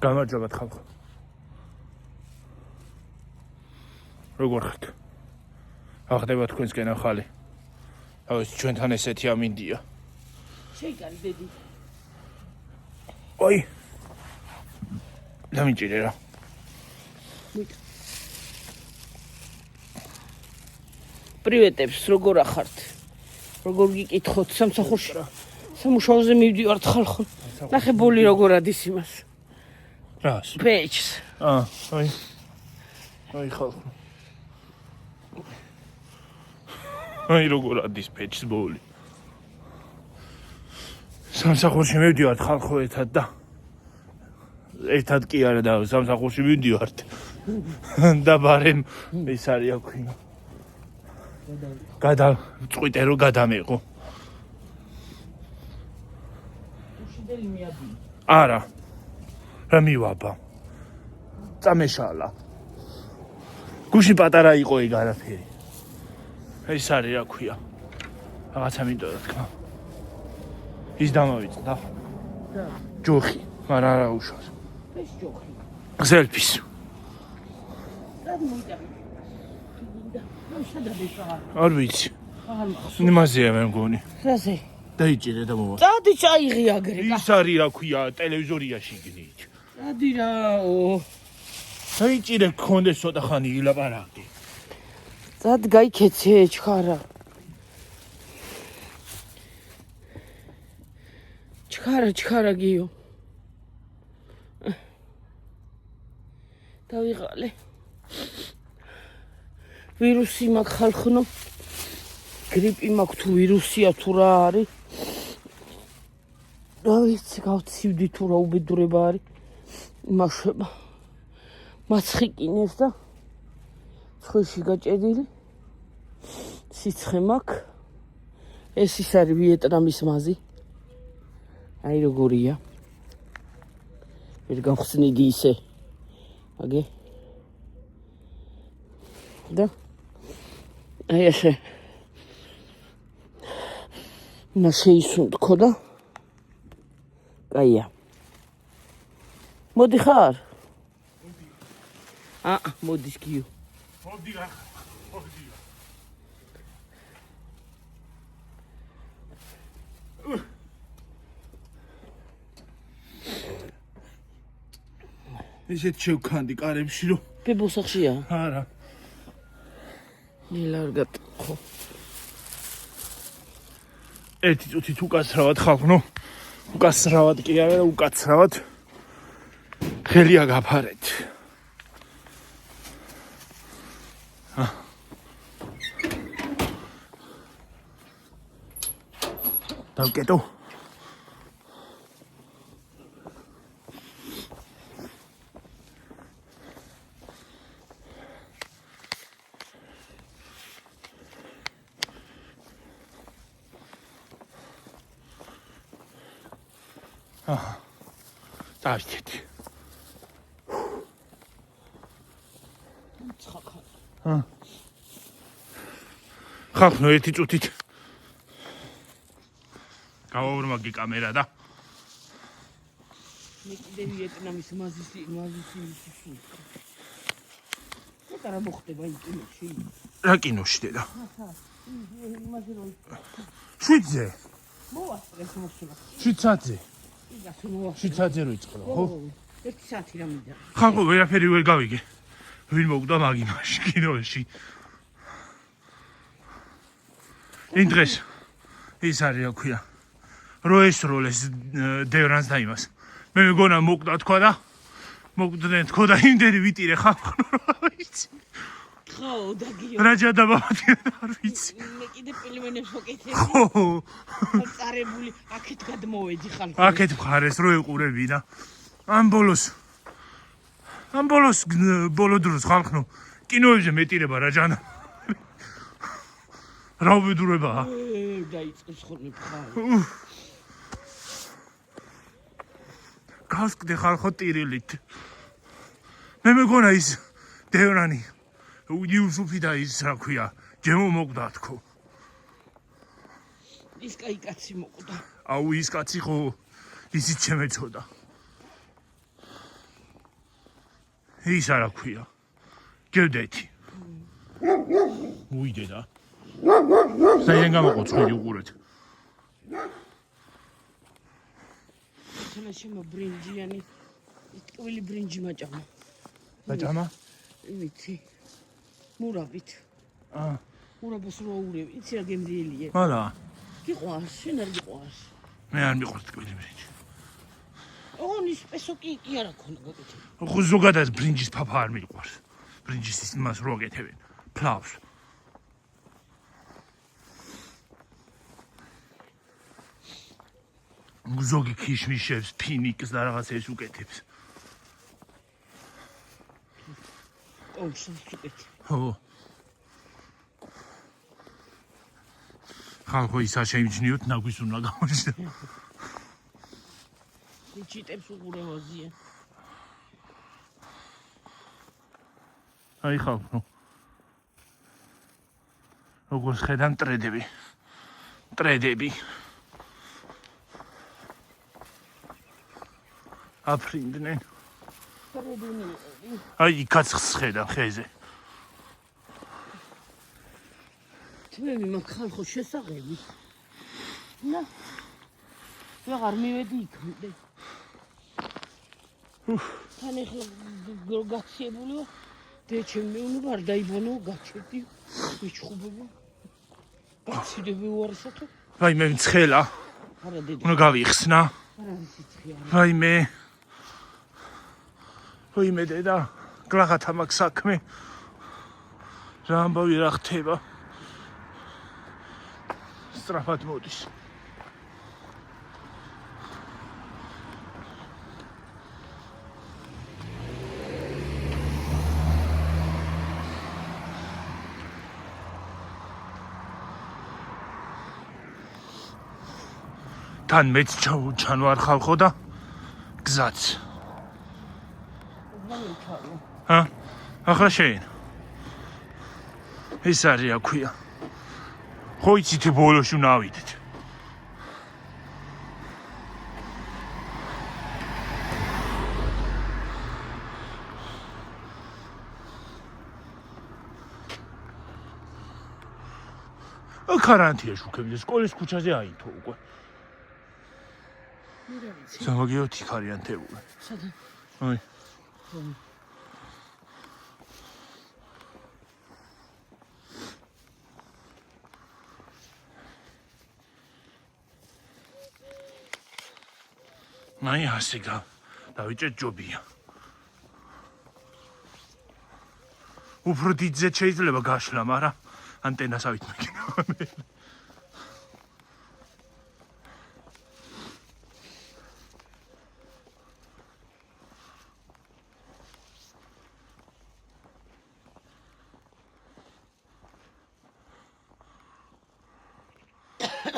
გამარჯობა ხალხო. როგორ ხართ? ახდება თქვენსკენ ახალი. ეს ჩვენთან ესეთი ამინდია. შეიგარი დედი. ой. დამიჭირე რა. პრივეტებს, როგორ ახართ? როგორ გიკითხოთ სამსახურში? სამუშაოზე მივდივართ ხალხო. ნახე ბოლი როგორ ადის იმას. რას? პეიჯს. ой. ой ხალხო. ой როგორ ადის პეიჯს ბოლი. სამსახურში მივდივართ ხალხო ერთად და ერთად კი არა და სამსახურში მივდივართ. და ბარემ ეს არის აქვინა. გადაწყვიტე რომ გადამეყო. უშიდელი მიადი. არა. რა მივაბა. წამეშალა. გუში პატარა იყო ეგ არაფერი. ეს არის რა ქვია. რაღაცა მინდოდა თქვა. ის დამავიწყდა. რა? ჯოხი, მაგრამ არა უშავს. ეს ჯოხი. გზელფის. რა მოიტანე? არ ვიცი. აღარ მახსოვს. იმაზეა მე მგონი. რაზე? დაიჭირე და მოვა. წადი წაიღი აგრე. ის არის რა ქვია ტელევიზორიაში გნით. წადი რაო. დაიჭირე გქონდეს ცოტა ხანი ილაპარაკი. წად გაიქეცე ჩხარა. ჩხარა გიო. დავიღალე. ვირუსი მაქვს ხალხნო. გრიპი მაქვს თუ ვირუსია თუ რა არის. რა ვიცი გავცივდი თუ რა უბედურება არის. იმაშვება. მაცხიკინეს და ცხოში გაჭედილი. სიცხე მაქვს. ეს ის არის ვიეტნამის მაზი. აი როგორია. ვერ გავხსნიდი ისე. აგე. და აი ესე. შეისუნთქო და კაია. მოდი ხარ? მოდის გიო. მოდი რა. მოდი. ისეთ შევქანდი კარებში რომ ბებოსახშია? არა. ნილარგატ ხო. ერთი წუთით უკაცრავად ხალხნო. უკაცრავად კი არა, უკაცრავად. ხელია გაფარეთ. დავკეტო. დავჭეთ. ხალხნო ერთი წუთით გავაორმაგი კამერა და მე კიდე ვიეტნამის მაზისი რა მოხდება იმ კინოში? რა კინოში დედა? იმაზე რომ შვიდზე? მოვასწრეს მოსულა. შვიდსათზე? იგასო მოვასწრე. შვიდსათზე რო იწყება, ხო? 1 საათი რა მინდა. ხალხო ვერაფერი ვერ გავიგე. ვინ მოგდა მაგ იმაში კინოში? იმ დღეს ის არის რა ქვია. რო ესროლეს დევრანს და იმას. მე მეგონა მოკდა თქვა და მოკდნენ თქო და იმდენი ვიტირე ხალხო რა ვიცი. ხო, დაგიო. რა ჯადაბამათი არ ვიცი. მე კიდე პილმენებს ვაკეთებ. ხო. წარებული აქეთ გადმოვედი ხალხო. აქეთ მხარეს რო ეყურები და ამ ბოლოს ბოლო დროს ხალხნო კინოებზე მეტირება რა ჯანა. რა უბედურებაა. დაიწყეს ხოლმე მხარი. გავსკდე ხალხო ტირილით. მე მეგონა ის დევრანი იუსუფი და ის რა ქვია ჯემო მოგდა თქო. ის კაი კაცი მოკვდა. აუ ის კაცი ხო ისიც შემეწოდა. ის არა ქვია. გევდეთი. უიდე და. საიდან გამოყოცხელი უყურეთ. თელა შემო ბრინჯიანი. ტკბილი ბრინჯი მაჭამა. მაჭამა? ვიცი. მურაბით. მურაბოს რო აურევ, იცი რა გემრიელია. მარა. გიყვარს, შენ არ გიყვარს. მე არ მიყვარს ტკბილი ბრინჯი. ონის პესო კი არა ქონა გაკეთე. ხო ზოგადად ბრინჯის ფაფა არ მიყვარს. ბრინჯის იმას რო აკეთებენ. ფლავს. ზოგი ქიშმიშებს, ფინიკს და რაღაცებს უკეთებს. ოუშავს უკეთე. ხო. ხალხო ისა შეიმჩნიოთ ნაგვის უნდა გამოჩნდა. ჩიტებს უყურებაზია. აი ხალხო. როგორც ხედავ ტრედები. აფრინდნენ. აი იქაც ხედავ ხეზე. თმები მაგ ხალხო შესაღები. და ვეღარ მივედი იქამდე. თან ეხლა გაქციებულიო. დეჩემ მეუნება არ დაიბანო, გაჩერდი. მიჩხუბება. გაციდები უარსათო. აი მე მცხელა. არა დედა. უნდა გავიხსნა. არა მიცხრია. აი მე დედა, გლახათა მაგ საქმე. რა ამბავი რა ხდება? სწრაფად მოდის. თან მეც ჩანვარ ხალხო და გზაც. ახლა შენ. ეს არის რა ქვია. ხო იცით ბოლოში უნდა ავიდეთ. კარანტინაში ვქებდი, სკოლის ქუჩაზე აითო უკვე. სამაგიო თიქარიანთებული. სადა? აი. აი ასე დავიჭერ ჯობია. უფრო დიდზე შეიძლება გაშლა, მაგრამ ანტენას ავით მეკინა.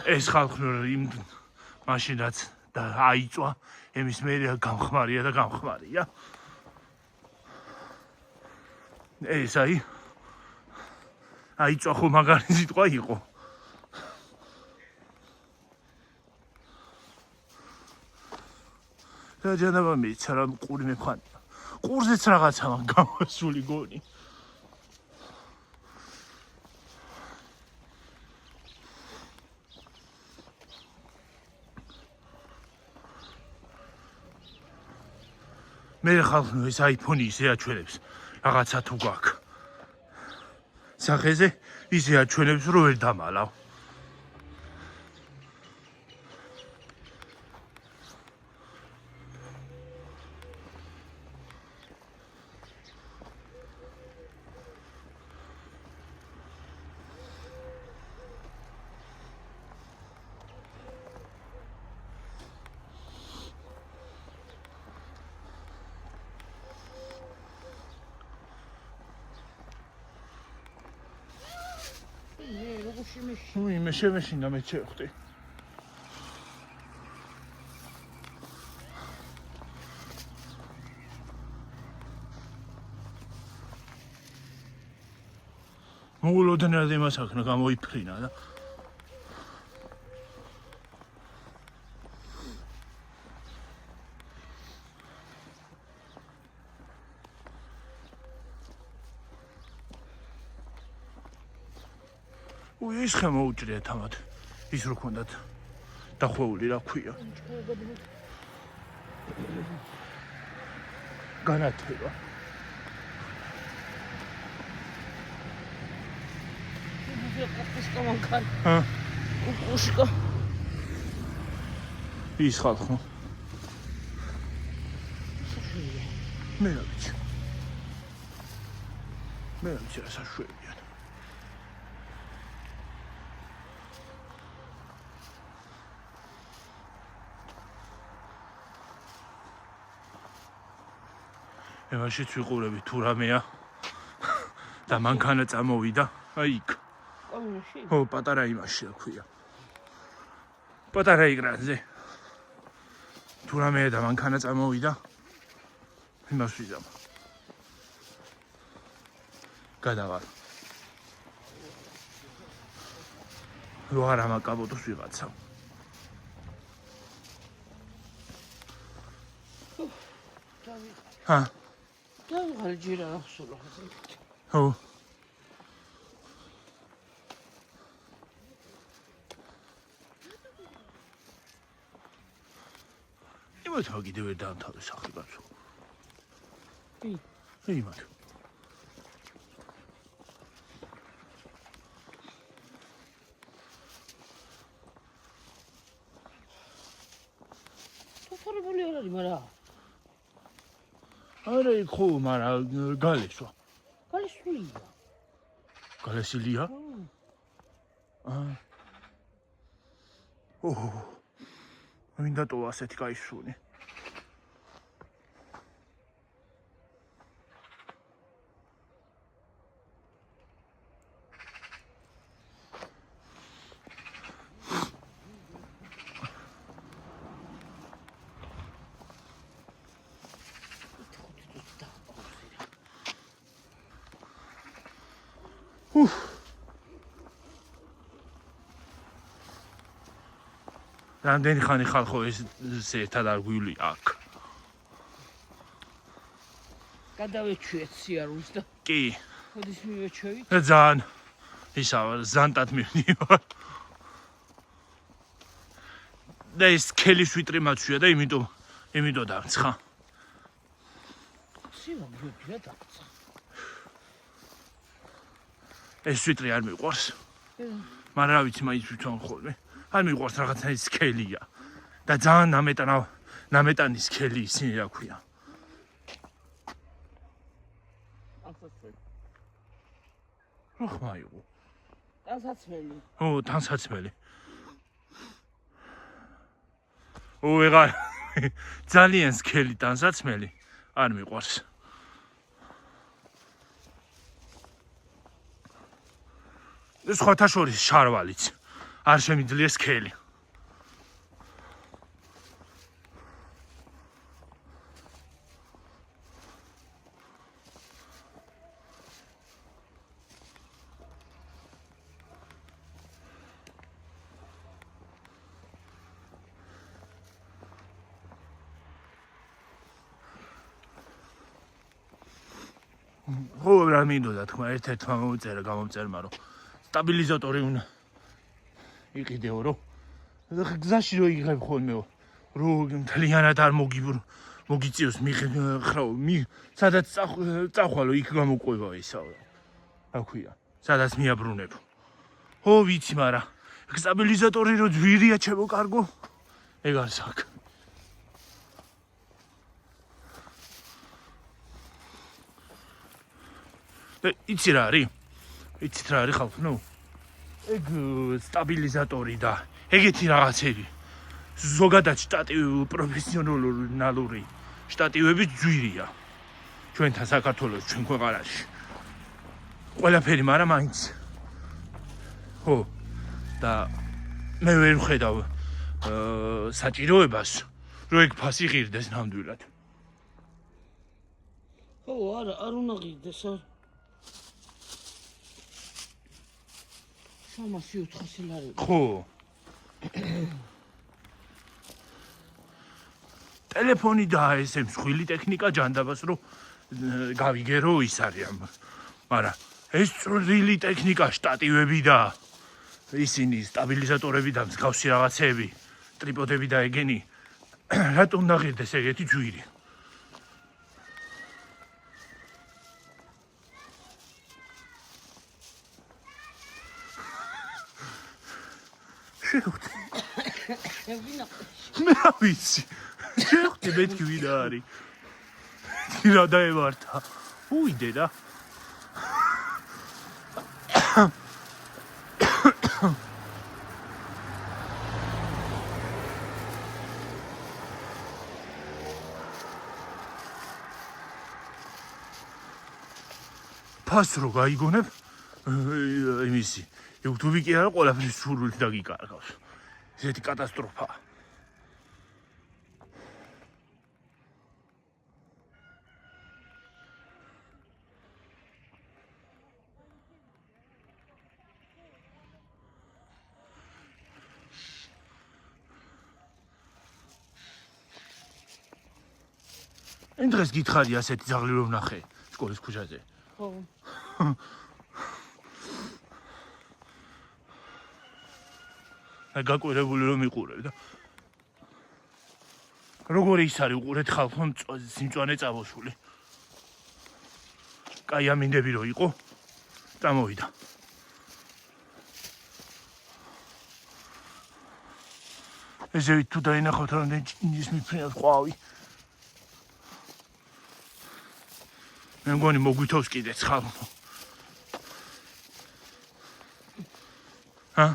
ეს ხალხი იმ მაშინაც და აიწვა, ემის მერე გამხმარია და გამხმარია. ეს აიწვა ხო მაგარი სიტყვა იყო. და ჯანაბა მეცა რა ყური მეფხანია. ყურზეც რაღაცა მან გამოსული გონი. მე ხალხი ეს აიფონი ისე აჩვენებს რაღაცა თუ გაქვს. სახეზე ისე აჩვენებს რომ ვერ დამალავ. მე შემეშინდა მე შევხვდი. მოგულოდნელად იმას აქნა გამოიფრინა და ის ხე მოუჭრიათ ამათ. ის რო ქონდათ დახვეული რა ქვია. განათება. კუკუშკა. ის ხალხო. მე რა ვიცი. მე რა ვიცი რა საშვებია. ევაშიც ვიყურები თუ რამეა და მანქანა წამოვიდა აი იქ. ო პატარა იმაში რა ქვია. პატარა ეკრანზე. თუ რამეა და მანქანა წამოვიდა იმას ვიზამ. გადავალ. რო არა მაკაბოტოს ვიღაცა. ჰა დავიღალე ჯერ არ ახსოვს. ო იმათ კიდევ ვერ დაამთავრე სახლი კაცო. იმათ. თორებული არ არის, მაგრამ არა იქ ხო, მაგრამ გალესვა. გალესვია. გალესილია? ოჰ. მინდა თუ ასეთი кайსუნი. რამდენი ხანი ხალხო ეს ერთად არ გვილი აქ. გადავეჩვიეთ სიარულს და კი. ხოდის მივეჩვევით? ძალიან ისაა ზანტად მივდივარ. და ეს ქელის ვიტრი მაცვია და იმიტომ დამცხა. სიმა მივეჩვია დამცხა. ეს ვიტრი არ მიყვარს. მაგრამ რა ვიცი მაინც თვითონ ხოლმე. არ მიყვარს რაღაცა ის ქელია. და ძალიან ნამეტანის ქელი ისინი რა ქვია. რა ხმა იყო? ტანსაცმელი. ო, ტანსაცმელი. ო, ეგა ძალიან სქელი ტანსაცმელი არ მიყვარს. სხვათა შორის შარვალიც არ შემიძლია სქელი. ხო რა მინდოდა თქმა ერთ-ერთმა მოუწერა გამომწერმა რომ სტაბილიზატორი უნდა იყიდეო რომ გზაში რო იღებ ხოლმეო რომ მთლიანად არ მოგიწიოს მიხრაო სადაც წახვალო იქ გამოყვება ისა რა ქვია სადაც მიაბრუნებ ხო ვიცი მაგრამ სტაბილიზატორი რო ძვირია ჩემო კარგო ეგ არის აქ იცი რა არის? იცით რა არის ხალხო? ნუ ეგ სტაბილიზატორი და ეგეთი რაღაცები. ზოგადად პროფესიონალური შტატივები ძვირია. ჩვენთან საქართველოს ჩვენ ქვეყანაში. ყველაფერი, მაგრამ მაინც. ხო. და მე ვერ ვხედავ საჭიროებას, რომ ეგ ფასი ღირდეს ნამდვილად. ხო, არ უნდა ღირდეს. 300-400 ლარი. ხო. ტელეფონი და ეს მსხვილი ტექნიკა ჯანდაბას რომ გავიგე რომ ის არის ამ. მაგრამ ეს წვრილი ტექნიკა, შტატივები და ისინი სტაბილიზატორები და მსგავსი რაღაცეები, ტრიპოდები და ეგენი რატომ დაღირდეს ეგეთი ჯვირი? შევხვდი. მე რა ვიცი. შევხვდი მეთქი ვინ არის. რა დაემართა. უიდე და. ფას რო გაიგონებ იმისი YouTube კი არა ყველაფრის სურვილით დაგიკარგავს ესეთი კატასტროფა იმ დღეს გითხარი ასეთი ძაღლი რომ ნახე სკოლის ქუჩაზე ხო გაკვირებული რომ იყურებ და როგორი ის არის უყურეთ ხალხო სიმწვანე წამოსული კაი ამინდები რო იყო წამოვიდა ესე თუ დაინახავთ რომ ის მიფრინავს ყვავი მე მგონი მოგვითავს კიდეც ხალხო ჰა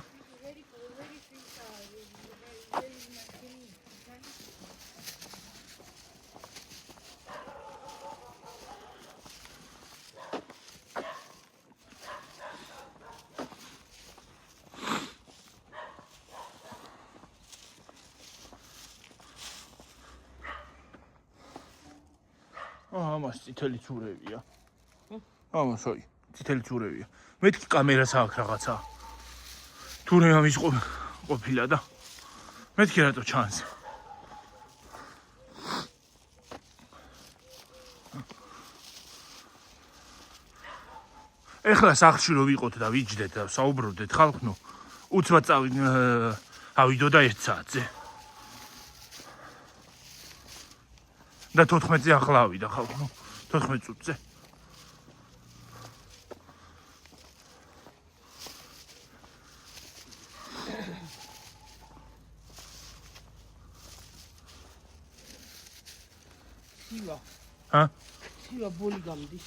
ამას წითელი ცურევია. ამას აი, წითელი ცურევია. მეთქი კამერას აქვს რაღაცა. თურმე ამის ყოფილა და მეთქი რატო ჩანს. ეხლა სახლში რო ვიყოთ და ვიჯდეთ და საუბრობდეთ ხალხო, უცბად ავიდო და 1 საათზე. და 14-ზე ახლა ავიდა ხალხო 14 წუთზე სივა ჰა სივა ბოლი გამდის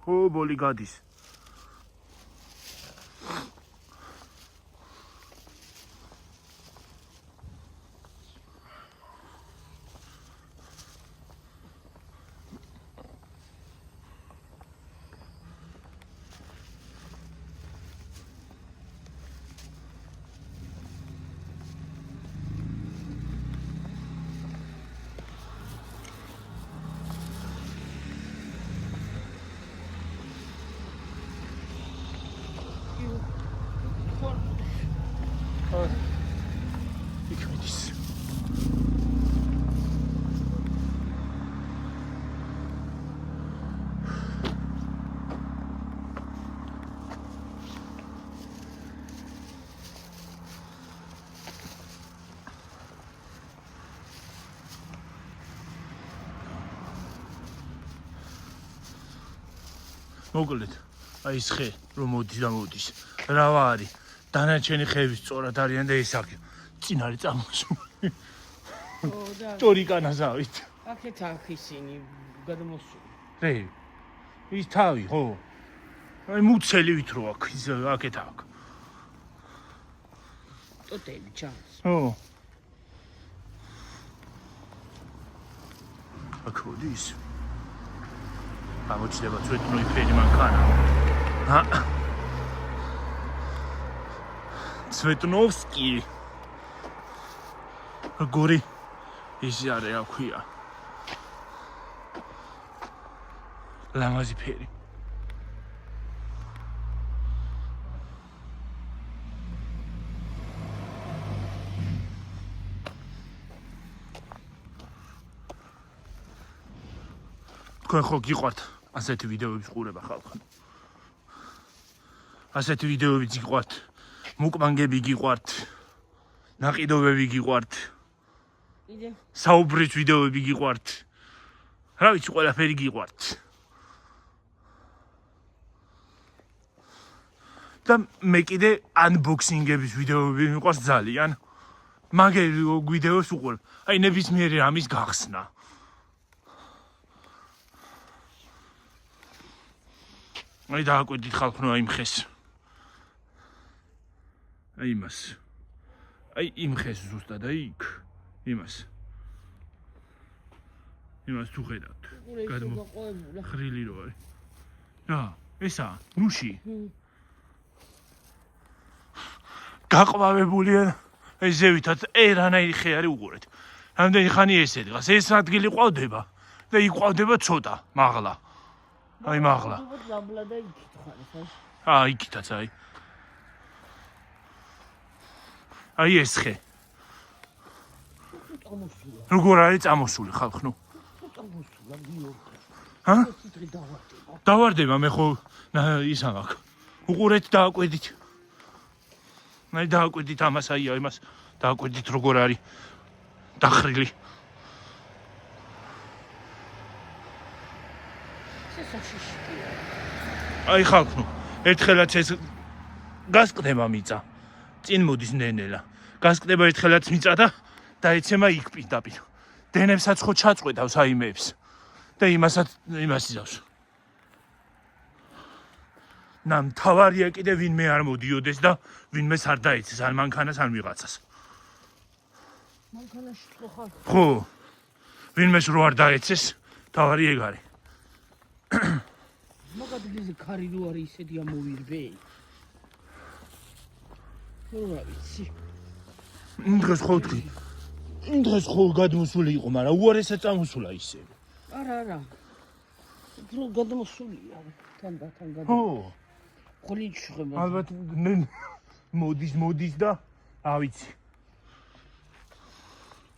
ო ბოლი გადის იქ მოკლედ აი ეს ხე რომ მოდის და მოდის რა ვარი დანარჩენი ხეები სწორად არიან და ეს აქ წინ არის წამოსული ხო და ჭორიკანაზავით აქეთ აქ ისინი გადმოსული რე ის თავი ხო აი მუცელივით რო აქ ის აქეთ აქ ტოტები ჩანს ხო აქ მოდის გამოჩნდება ცვეტნოი ფერი მანქანა ჰა ცვეტნოვსკი გორი ის არის რა ქვია ლამაზი ფერი თქვენ ხო გიყვართ ასეთი ვიდეოების ყურება ხალხო. ასეთი ვიდეოები გიყვართ, მუკბანგები გიყვართ, ნაყიდობები გიყვართ, საუბრის ვიდეოები გიყვართ. რა ვიცი, ყველაფერი გიყვართ. და მე კიდე unboxing-ების ვიდეოები მიყვარს ძალიან. მაგერ ვიდეოს უყურებ. აი ნებისმიერი რამის გახსნა. აი დააკვირდით ხალხო აი მხეს. აი იმას. აი იმ ხეს ზუსტად აი იქ. იმას. იმას თუ ხედავთ. ხრილი რო არის. რა, ესა, ნუში. გაყვავებულია ეს ზევითაც ერანაირი ხე არის უყურეთ. ამდენი ხანი ესე დგას. ეს ადგილი ყვავდება და იყვავდება ცოტა, მაღლა. აი მაღლა. იქითაც აი. აი ეს ხე. როგორ არის წამოსული ხალხო? ჰა? დავარდება მე ხო ისა მაქვს. უყურეთ დააკვირდით. აი დააკვირდით ამას აი იმას დააკვირდით როგორ არის დახრილი. აი ხალხო, ერთხელაც ეს გასკდება მიწა. წინ მოდის ნენელა. გასკდება ერთხელაც მიწა და დაეცემა იქ პირდაპირ. დენებსაც ხო ჩაწყვეტავს აიმეებს. და იმასაც იმას იზავს. ნამთავარია კიდე ვინმე არ მოდიოდეს და ვინმეს არ დაეცეს ან მანქანას ან ვიღაცას. მანქანაში ხო? ხო. ვინმეს რო არ დაეცეს, თავარი ეგ არის. მაგადლიზი ქარი რო არის ისეთი ამოვირბე. რა ვიცი. იმ დღეს ხო თქვი. იმ დღეს ხო გადმოსული იყო, მაგრამ უარესად წამოსულა ისე. არა. დრო გადმოსულია. თან გადა. ხო. ხოლით შეხება. ალბათ მოდის და ავიცი.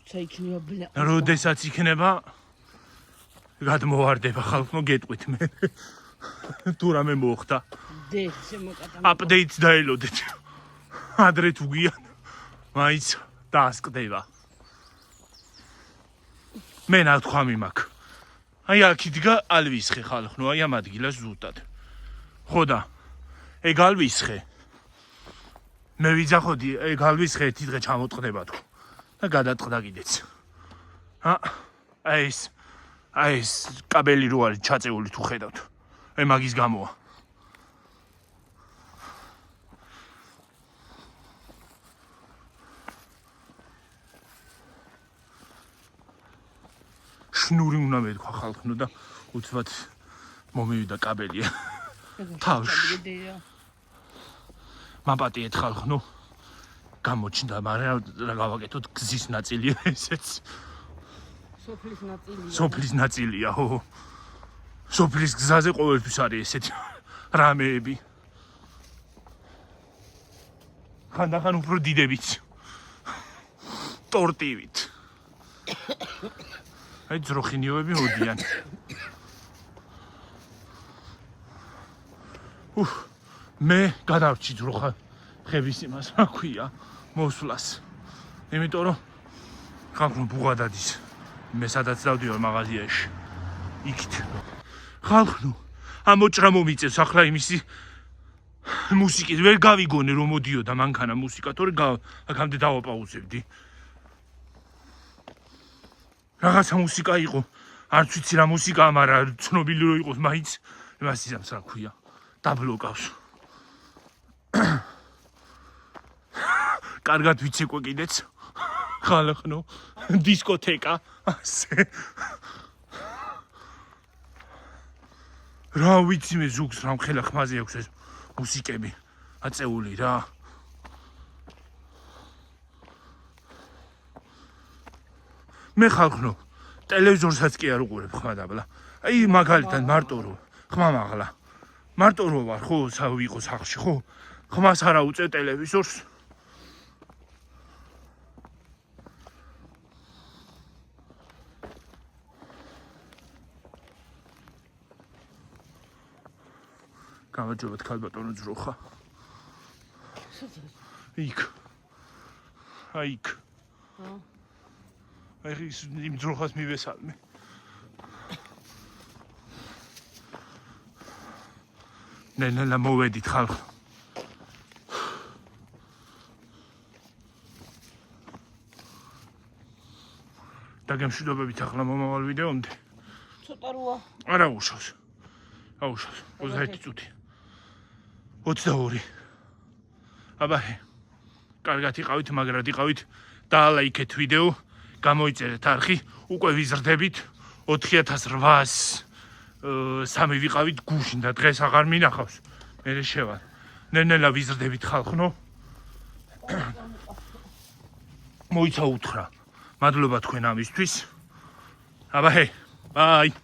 საიქნება ბლა. როდესაც იქნება გადმოვარდება ხალხო გეტყვით მე. თუ რამე მოხდა. აპდეიტს დაელოდეთ. ადრე თუ გიან. მაინც დაასკდება. მე ნათქვამი მაქვს. აი აქიდგა ალვისხე ხალხო, აი ამ ადგილას ზუსტად. ხო და ეგ ალვისხე. მე ვიძახოდი ეგ ალვისხე ერთი დღე ჩამოტყდება თუ. და გადატყდა კიდეც. აი ეს კაბელი რო არის ჩაწეული თუ ხედავთ. აი მაგის გამოა. შნური უნდა მეთქვა ხალხო და უცბად მომივიდა კაბელია. თავში. მაპატიეთ ხალხო. გამოჩნდა, მაგრამ რა გავაკეთოთ გზის ნაწილია ესეც. სოფლის ნაწილია, ხო. სოფლის გზაზე ყოველთვის არის ესეთი რამეები. ხანდახან უფრო დიდებით. ტორტივით. აი ძროხინიოები მოდიან. მე გადავრჩი ძროხა ხების იმას, რა ქვია, მოსვლას. იმიტომ რომ ხალხო ბუღადადის. მე სადაც დავდივარ მაღაზიაში. იქით. ხალხო, ამოჭრა მომიწევს ახლა იმისი მუსიკის ვერ გავიგონე რომ მოდიოდა მანქანა მუსიკა, თორე აქამდე დავაპაუზებდი. რაღაცა მუსიკა იყო. არც ვიცი რა მუსიკაა, მაგრამ ცნობილი რო იყოს მაინც იმას იზამს რა ქვია. დაბლოკავს. კარგად ვიცეკვე კიდეც. ხალხო, დისკოთეკა, ასე. რა ვიცი მე ზუგს რა მხელა ხმაზე აქვს ეს მუსიკები აწეული რა. მე ხალხო, ტელევიზორსაც კი არ უყურებ ხმადაბლა. აი მაგალითად მარტო რო ხმა მაღლა. მარტო რო ვარ ხო, ვიყო სახლში ხო? ხმას არა უწევ ტელევიზორს. გამარჯობა ქალბატონო ძროხა. იქ. აი იქ. აი ის იმ ძროხას მივესალმე. ნელა მოვედით ხალხო. დაგემშვიდობებით ახლა მომავალ ვიდეომდე. ცოტა როა. არა უშავს. აუშავს. 21 წუთი. 22. აბაჰე. კარგად იყავით, მაგრად იყავით. დაალაიქეთ ვიდეო, გამოიწერეთ არხი, უკვე ვიზრდებით 4803 ვიყავით გუშინ და დღეს აღარ მინახავს. მე შევა. ნელა ვიზრდებით ხალხნო. მოიცა უთხრა. მადლობა თქვენ ამისთვის. აბაჰე. ბაი.